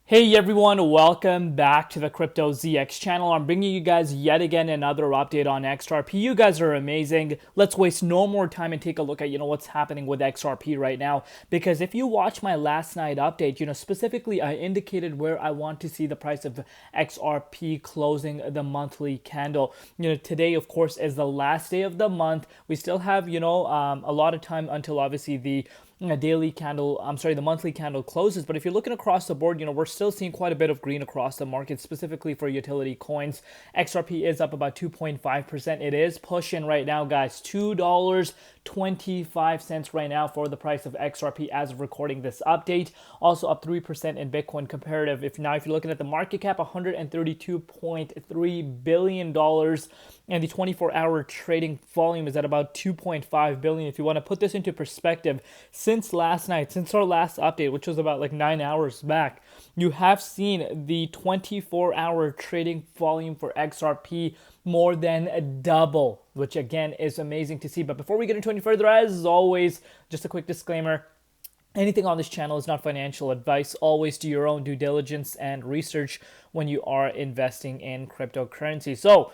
Hey everyone, welcome back to the Crypto ZX channel. I'm bringing you guys yet again another update on XRP. You guys are amazing. Let's waste no more time and take a look at, what's happening with XRP right now. Because if you watch my last night update, specifically I indicated where I want to see the price of XRP closing the monthly candle. Today, of course, is the last day of the month. We still have, a lot of time until obviously the monthly candle closes. But if you're looking across the board, we're still seeing quite a bit of green across the market, specifically for utility coins. XRP is up about 2.5%. It is pushing right now, guys, $2.25 right now for the price of XRP as of recording this update. Also up 3% in Bitcoin comparative. If you're looking at the market cap, $132.3 billion, and the 24-hour trading volume is at about 2.5 billion. If you want to put this into perspective, since last night, since our last update, which was about like 9 hours back, you have seen the 24-hour trading volume for XRP more than double, which again is amazing to see. But before we get into any further, as always, just a quick disclaimer. Anything on this channel is not financial advice. Always do your own due diligence and research when you are investing in cryptocurrency. So,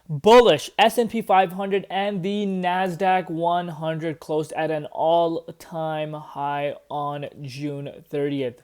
bullish S&P 500 and the Nasdaq 100 closed at an all-time high on June 30th.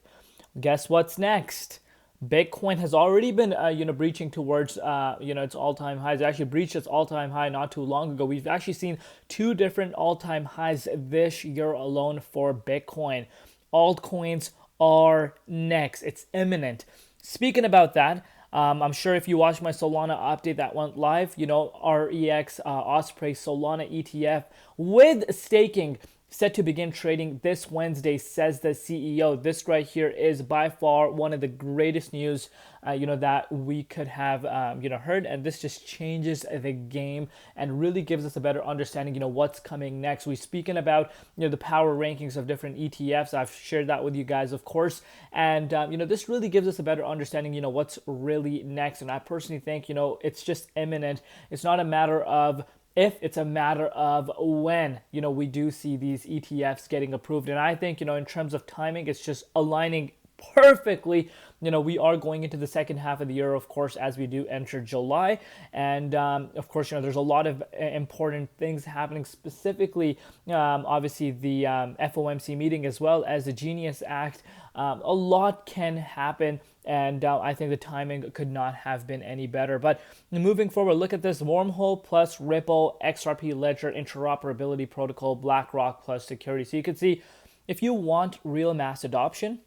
Guess what's next? Bitcoin has already been, breaching towards, its all-time highs. It actually breached its all-time high not too long ago. We've actually seen two different all-time highs this year alone for Bitcoin. Altcoins are next. It's imminent. Speaking about that, I'm sure if you watched my Solana update that went live, REX Osprey Solana ETF with staking set to begin trading this Wednesday, says the CEO. This right here is by far one of the greatest news, that we could have, heard. And this just changes the game and really gives us a better understanding, what's coming next. We're speaking about, the power rankings of different ETFs. I've shared that with you guys, of course. And, this really gives us a better understanding, what's really next. And I personally think, it's just imminent. It's not a matter of if, it's a matter of when, we do see these ETFs getting approved. And I think, in terms of timing, it's just aligning perfectly. We are going into the second half of the year, of course, as we do enter July. And, of course, there's a lot of important things happening, specifically, obviously, the FOMC meeting as well as the Genius Act. A lot can happen. And I think the timing could not have been any better. But moving forward, look at this: Wormhole plus Ripple, XRP Ledger, Interoperability Protocol, BlackRock plus security. So you can see, if you want real mass adoption,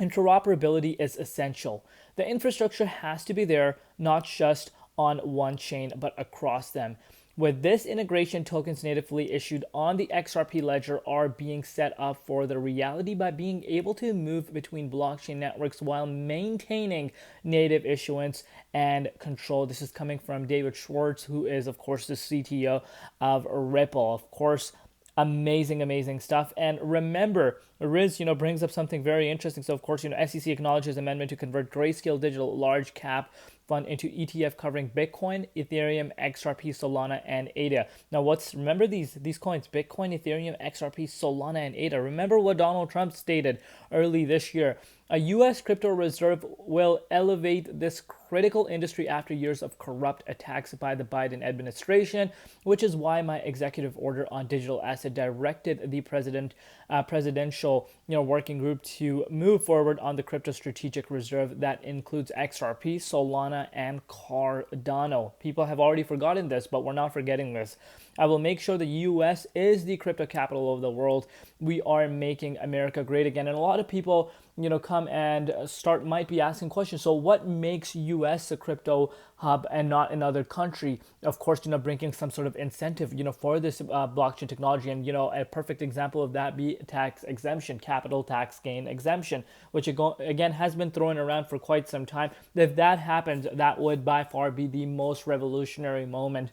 interoperability is essential. The infrastructure has to be there, not just on one chain, but across them. With this integration, tokens natively issued on the XRP ledger are being set up for the reality by being able to move between blockchain networks while maintaining native issuance and control. This is coming from David Schwartz, who is, of course, the CTO of Ripple. Of course, amazing stuff. And remember, Riz, brings up something very interesting. So, of course, SEC acknowledges amendment to convert Grayscale Digital large cap fund into ETF covering Bitcoin, Ethereum, XRP, Solana, and ADA. Now, remember these coins: Bitcoin, Ethereum, XRP, Solana, and ADA. Remember what Donald Trump stated early this year: a U.S. crypto reserve will elevate this critical industry after years of corrupt attacks by the Biden administration, which is why my executive order on digital asset directed the presidential working group to move forward on the crypto strategic reserve that includes XRP, Solana, and Cardano. People have already forgotten this, but we're not forgetting this. I will make sure the U.S. is the crypto capital of the world. We are making America great again. And a lot of people, come and might be asking questions. So what makes U.S. a crypto hub and not another country? Of course, bringing some sort of incentive, for this blockchain technology. And, a perfect example of that be tax exemption, capital tax gain exemption, which again has been thrown around for quite some time. If that happens, that would by far be the most revolutionary moment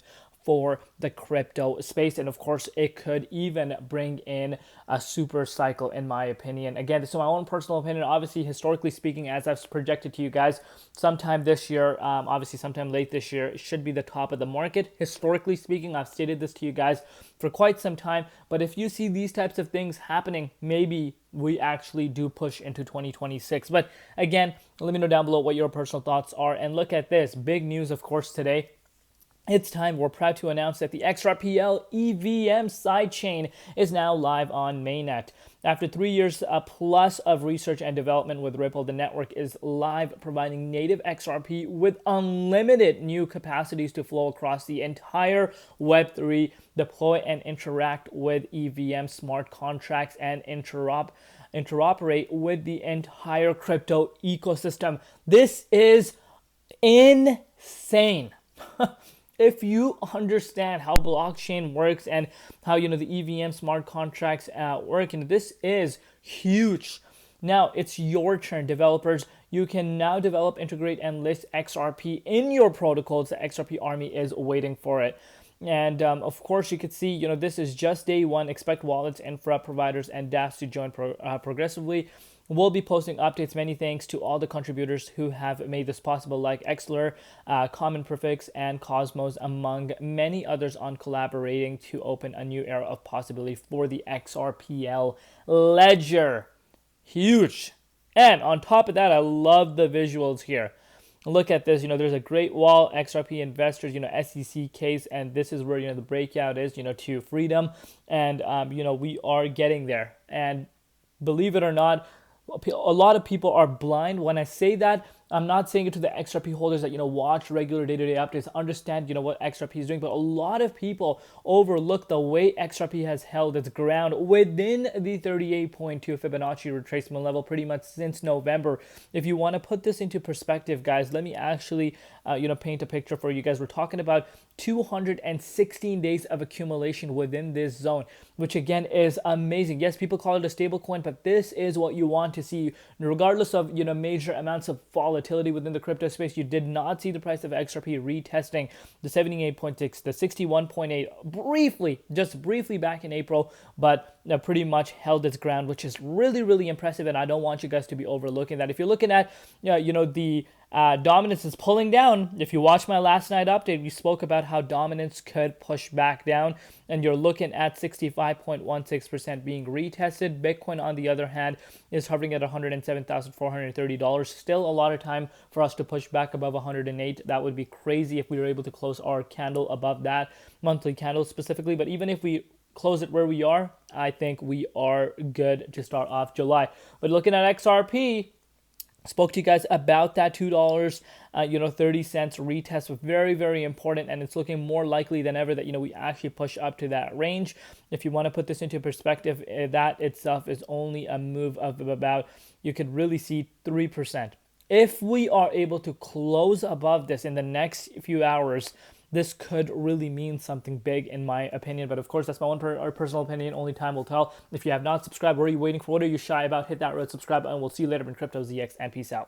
for the crypto space. And of course, it could even bring in a super cycle, in my opinion. Again, this is my own personal opinion. Obviously, historically speaking, as I've projected to you guys, sometime this year, obviously sometime late this year, it should be the top of the market. Historically speaking, I've stated this to you guys for quite some time. But if you see these types of things happening, maybe we actually do push into 2026. But again, let me know down below what your personal thoughts are. And look at this. Big news, of course, today. It's time. We're proud to announce that the XRPL EVM sidechain is now live on mainnet. After 3 years plus of research and development with Ripple, the network is live, providing native XRP with unlimited new capacities to flow across the entire Web3, deploy and interact with EVM smart contracts, and interoperate with the entire crypto ecosystem. This is insane. If you understand how blockchain works and how, the EVM smart contracts work, and this is huge. Now it's your turn, developers. You can now develop, integrate, and list XRP in your protocols. The XRP army is waiting for it. And of course, you can see, this is just day one. Expect wallets, infra providers, and dApps to join progressively. We'll be posting updates. Many thanks to all the contributors who have made this possible, like Xler, Common Prefix, and Cosmos, among many others, on collaborating to open a new era of possibility for the XRPL ledger. Huge. And on top of that, I love the visuals here. Look at this. There's a great wall, XRP investors, SEC case, and this is where, the breakout is, to freedom. And, we are getting there. And believe it or not, a lot of people are blind. When I say that, I'm not saying it to the XRP holders that, watch regular day-to-day updates, understand, what XRP is doing. But a lot of people overlook the way XRP has held its ground within the 38.2 Fibonacci retracement level pretty much since November. If you want to put this into perspective, guys, let me actually, paint a picture for you guys. We're talking about 216 days of accumulation within this zone, which again is amazing. Yes, people call it a stable coin, but this is what you want to see, regardless of, major amounts of volatility within the crypto space. You did not see the price of XRP retesting the 78.6, the 61.8 just briefly back in April, but pretty much held its ground, which is really, really impressive. And I don't want you guys to be overlooking that. If you're looking at, the dominance is pulling down. If you watch my last night update, we spoke about how dominance could push back down, and you're looking at 65.16% being retested. Bitcoin, on the other hand, is hovering at $107,430. Still a lot of time for us to push back above 108. That would be crazy if we were able to close our candle above that, monthly candle specifically. But even if we close it where we are, I think we are good to start off July. But looking at XRP, spoke to you guys about that $2, 30 cents retest. Very, very important, and it's looking more likely than ever that, we actually push up to that range. If you want to put this into perspective, that itself is only a move of about, you could really see 3%. If we are able to close above this in the next few hours, this could really mean something big, in my opinion. But of course, that's my own personal opinion. Only time will tell. If you have not subscribed, what are you waiting for? What are you shy about? Hit that red subscribe button. We'll see you later in Crypto ZX, and peace out.